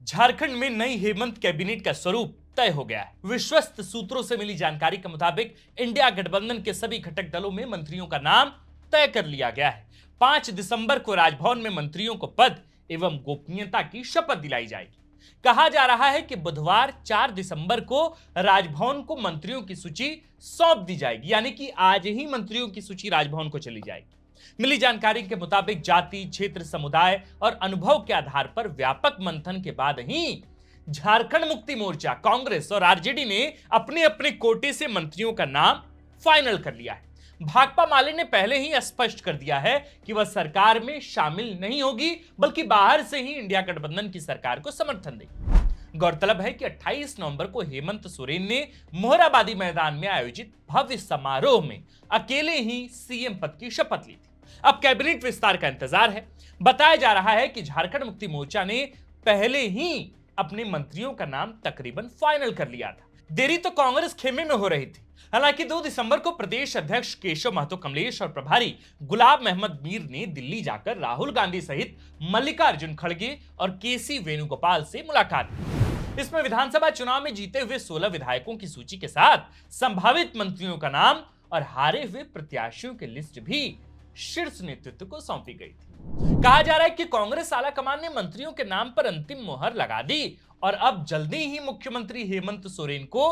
झारखंड में नई हेमंत कैबिनेट का स्वरूप तय हो गया है। विश्वस्त सूत्रों से मिली जानकारी के मुताबिक इंडिया गठबंधन के सभी घटक दलों में मंत्रियों का नाम तय कर लिया गया है। 5 दिसंबर को राजभवन में मंत्रियों को पद एवं गोपनीयता की शपथ दिलाई जाएगी। कहा जा रहा है कि बुधवार 4 दिसंबर को राजभवन को मंत्रियों की सूची सौंप दी जाएगी, यानी कि आज ही मंत्रियों की सूची राजभवन को चली जाएगी। मिली जानकारी के मुताबिक जाति, क्षेत्र, समुदाय और अनुभव के आधार पर व्यापक मंथन के बाद ही झारखंड मुक्ति मोर्चा, कांग्रेस और आरजेडी ने अपने अपने कोटे से मंत्रियों का नाम फाइनल कर लिया है। भाकपा माले ने पहले ही स्पष्ट कर दिया है कि वह सरकार में शामिल नहीं होगी, बल्कि बाहर से ही इंडिया गठबंधन की सरकार को समर्थन देगी। गौरतलब है कि 28 नवंबर को हेमंत सोरेन ने मोहराबादी मैदान में आयोजित भव्य समारोह में अकेले ही सीएम पद की शपथ ली थी। अब कैबिनेट विस्तार का इंतजार है। बताया जा रहा है कि झारखंड मुक्ति मोर्चा ने पहले ही अपने मंत्रियों का नाम तकरीबन फाइनल कर लिया था। देरी तो कांग्रेस खेमे में हो रही थी। हालांकि 2 दिसंबर को प्रदेश अध्यक्ष केशव महतो कमलेश और प्रभारी गुलाब अहमद मीर ने दिल्ली जाकर राहुल गांधी सहित मल्लिकार्जुन खड़गे और केसी वेणुगोपाल से मुलाकात की। इसमें विधानसभा चुनाव में जीते हुए 16 विधायकों की सूची के साथ संभावित मंत्रियों का नाम और हारे हुए प्रत्याशियों की लिस्ट भी शीर्ष नेतृत्व को सौंपी गई थी। कहा जा रहा है कि कांग्रेस आलाकमान ने मंत्रियों के नाम पर अंतिम मोहर लगा दी और अब जल्दी ही मुख्यमंत्री हेमंत सोरेन को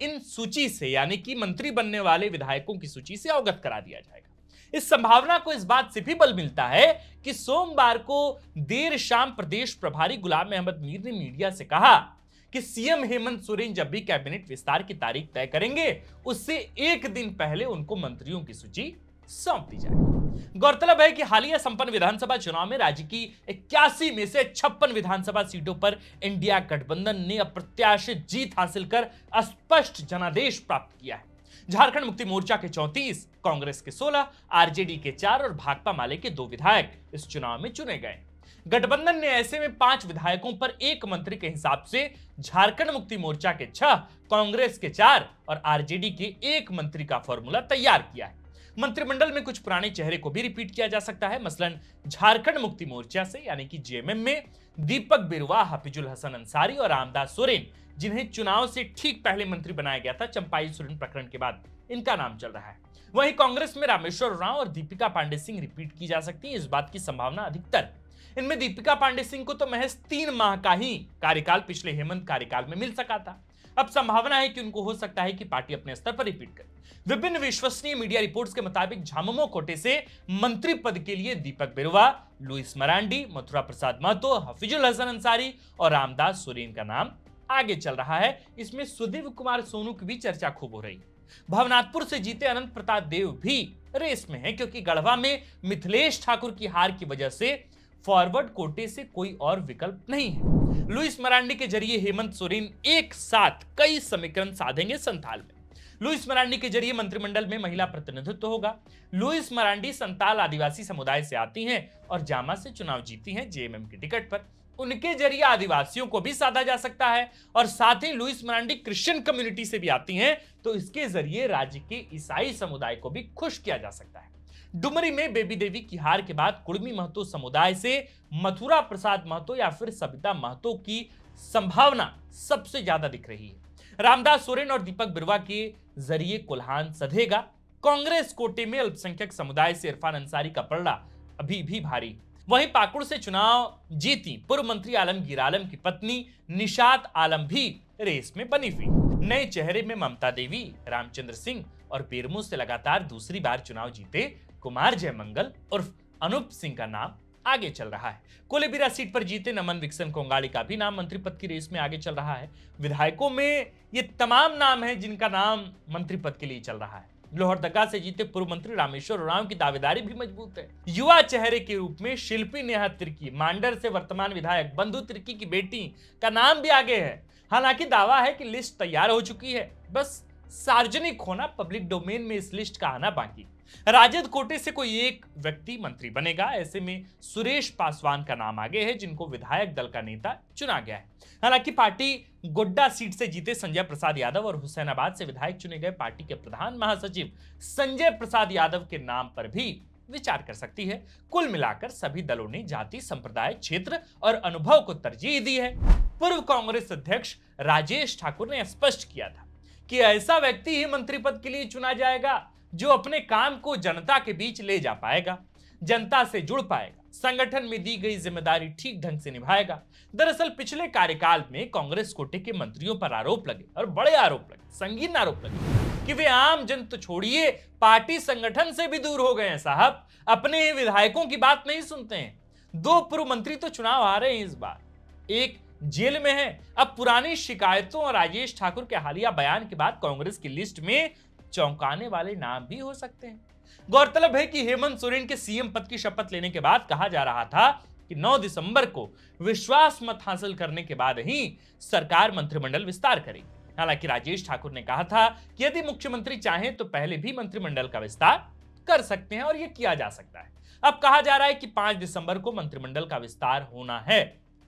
इन सूची से, यानी कि मंत्री बनने वाले विधायकों की सूची से अवगत करा दिया जाएगा। इस संभावना को इस बात से भी बल मिलता है कि सोमवार को देर शाम प्रदेश प्रभारी गुलाम अहमद मीर ने मीडिया से कहा कि सीएम हेमंत सोरेन जब भी कैबिनेट विस्तार की तारीख तय करेंगे, उससे एक दिन पहले उनको मंत्रियों की सूची सौंप दी जाएगी। गौरतलब है कि हालिया संपन्न विधानसभा चुनाव में राज्य की 81 में से 56 विधानसभा सीटों पर इंडिया गठबंधन ने अप्रत्याशित जीत हासिल कर स्पष्ट जनादेश प्राप्त किया है। झारखंड मुक्ति मोर्चा के 34, कांग्रेस के 16, आरजेडी के 4 और भाकपा माले के 2 विधायक इस चुनाव में चुने गए। गठबंधन ने ऐसे में 5 विधायकों पर 1 मंत्री के हिसाब से झारखंड मुक्ति मोर्चा के 6, कांग्रेस के 4 और आरजेडी के 1 मंत्री का फॉर्मूला तैयार किया है। मंत्रिमंडल में कुछ पुराने चेहरे को भी रिपीट किया जा सकता है। मसलन झारखंड मुक्ति मोर्चा से, यानी कि जेएमएम में दीपक बिरुवा, हफीजुल हसन अंसारी और रामदास सोरेन, जिन्हें चुनाव से ठीक पहले मंत्री बनाया गया था चंपाई सोरेन प्रकरण के बाद, इनका नाम चल रहा है। वहीं कांग्रेस में रामेश्वर उरांव और दीपिका पांडे सिंह रिपीट की जा सकती है। इस बात की संभावना अधिकतर। इनमें दीपिका पांडे सिंह को तो महज 3 माह का ही कार्यकाल पिछले हेमंत कार्यकाल में मिल सका था। अब संभावना है कि उनको हो सकता है कि पार्टी अपने स्तर पर रिपीट करे। विभिन्न विश्वसनीय मीडिया रिपोर्ट्स के मुताबिक झामुमो कोटे से मंत्री पद के लिए दीपक बिरुवा, लुइस मरांडी, मथुरा प्रसाद महतो, हफीजुल हसन अंसारी और रामदास सोरेन का नाम आगे चल रहा है। इसमें सुदीव कुमार सोनू की भी चर्चा खूब हो रही है। भवनाथपुर से जीते अनंत प्रताप देव भी रेस में है, क्योंकि गढ़वा में मिथिलेश ठाकुर की हार की वजह से फॉरवर्ड कोटे से कोई और विकल्प नहीं है। लुइस मरांडी के जरिए हेमंत सोरेन एक साथ कई समीकरण साधेंगे संथाल में। लुइस मरांडी के जरिए मंत्रिमंडल में महिला प्रतिनिधित्व होगा। लुइस मरांडी संताल आदिवासी समुदाय से आती हैं और जामा से चुनाव जीती हैं जेएमएम की टिकट पर। उनके जरिए आदिवासियों को भी साधा जा सकता है और साथ ही लुइस मरांडी क्रिश्चियन कम्युनिटी से भी आती हैं, तो इसके जरिए राज्य के ईसाई समुदाय को भी खुश किया जा सकता है। डुमरी में बेबी देवी की हार के बाद कुड़मी महतो समुदाय से मथुरा प्रसाद महतो या फिर सबिता महतो की संभावना सबसे ज्यादा दिख रही है। रामदास सोरेन और दीपक बिरुवा के जरिए कुल्हान सधेगा। कांग्रेस कोटे में अल्पसंख्यक समुदाय से इरफान अंसारी का पलड़ा अभी भी भारी। वहीं पाकुड़ से चुनाव जीती पूर्व मंत्री आलमगीर आलम की पत्नी निशात आलम भी रेस में बनी हुई। नए चेहरे में ममता देवी, रामचंद्र सिंह और बेरमो से लगातार दूसरी बार चुनाव जीते कुमार जयमंगल उर्फ अनूप सिंह का नाम आगे चल रहा है। कोलेबिरा सीट पर जीते नमन विक्सन कोंगाड़ी का भी नाम मंत्री पद की रेस में आगे चल रहा है। विधायकों में ये तमाम नाम है जिनका नाम मंत्री पद के लिए चल रहा है। लोहरदगा से जीते पूर्व मंत्री रामेश्वर उरांव की दावेदारी भी मजबूत है। युवा चेहरे के रूप में शिल्पी नेहा तिर्की, मांडर से वर्तमान विधायक बंधु तिर्की की बेटी का नाम भी आगे है। हालांकि दावा है कि लिस्ट तैयार हो चुकी है, बस सार्वजनिक होना, पब्लिक डोमेन में इस लिस्ट का आना बाकी। राजद कोटे से कोई एक व्यक्ति मंत्री बनेगा। ऐसे में सुरेश पासवान का नाम आगे है, जिनको विधायक दल का नेता चुना गया है। हालांकि पार्टी गोड्डा सीट से जीते संजय प्रसाद यादव और हुसैनाबाद से विधायक चुने गए पार्टी के प्रधान महासचिव संजय प्रसाद यादव के नाम पर भी विचार कर सकती है। कुल मिलाकर सभी दलों ने जाति, संप्रदाय, क्षेत्र और अनुभव को तरजीह दी है। पूर्व कांग्रेस अध्यक्ष राजेश ठाकुर ने स्पष्ट किया था कि ऐसा व्यक्ति ही मंत्री पद के लिए चुना जाएगा जो अपने काम को जनता के बीच ले जा पाएगा, जनता से जुड़ पाएगा, संगठन में दी गई जिम्मेदारी ठीक ढंग से निभाएगा। दरअसल पिछले कार्यकाल में कांग्रेस कोटे के मंत्रियों पर आरोप लगे, और बड़े आरोप लगे, संगीन आरोप लगे कि वे आम जन तो छोड़िए, पार्टी संगठन से भी दूर हो गए हैं साहब, अपने ही विधायकों की बात नहीं सुनते हैं। 2 पूर्व मंत्री तो चुनाव आ रहे हैं इस बार, एक जेल में है। अब पुरानी शिकायतों और राजेश ठाकुर के हालिया बयान के बाद कांग्रेस की लिस्ट में चौंकाने वाले नाम भी हो सकते हैं। गौरतलब है कि हेमंत सोरेन के सीएम पद की शपथ लेने के बाद कहा जा रहा था कि 9 दिसंबर को विश्वास मत हासिल करने के बाद ही सरकार मंत्रिमंडल विस्तार करेगी। हालांकि राजेश ठाकुर ने कहा था कि यदि मुख्यमंत्री चाहें तो पहले भी मंत्रिमंडल का विस्तार कर सकते हैं और यह किया जा सकता है। अब कहा जा रहा है कि 5 दिसंबर को मंत्रिमंडल का विस्तार होना है।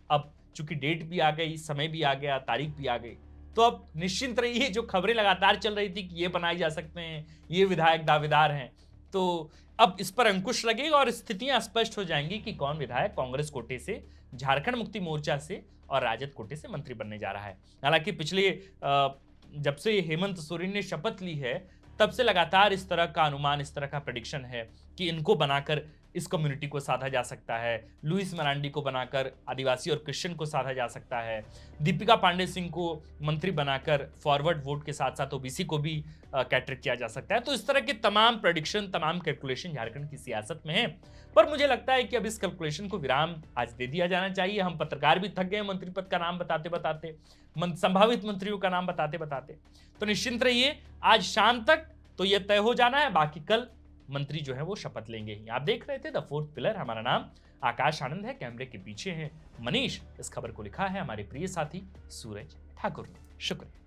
अब चूंकि डेट भी आ गई, समय भी आ गया, तारीख भी आ गई, तो अब निश्चिंत रहिए, जो खबरें लगातार चल रही थी कि ये बनाए जा सकते हैं, ये विधायक दावेदार हैं, तो अब इस पर अंकुश लगेगा और स्थितियां स्पष्ट हो जाएंगी कि कौन विधायक कांग्रेस कोटे से, झारखंड मुक्ति मोर्चा से और राजद कोटे से मंत्री बनने जा रहा है। हालांकि पिछले जब से हेमंत सोरेन ने शपथ ली है तब से लगातार इस तरह का अनुमान, इस तरह का प्रेडिक्शन है कि इनको बनाकर इस कम्युनिटी को साधा जा सकता है, लुइस मरांडी को बनाकर आदिवासी और क्रिश्चियन को साधा जा सकता है, दीपिका पांडे सिंह को मंत्री बनाकर फॉरवर्ड वोट के साथ साथ ओबीसी को भी कैटर किया जा सकता है। तो इस तरह के तमाम प्रेडिक्शन, तमाम कैलकुलेशन झारखंड की सियासत में है, पर मुझे लगता है कि अब इस कैलकुलेशन को विराम आज दे दिया जाना चाहिए। हम पत्रकार भी थक गए मंत्री पद का नाम बताते बताते, संभावित मंत्रियों का नाम बताते बताते। तो निश्चिंत रहिए, आज शाम तक तो यह तय हो जाना है, बाकी कल मंत्री जो है वो शपथ लेंगे ही। आप देख रहे थे द फोर्थ पिलर। हमारा नाम आकाश आनंद है, कैमरे के पीछे है मनीष। इस खबर को लिखा है हमारे प्रिय साथी सूरज ठाकुर ने। शुक्रिया।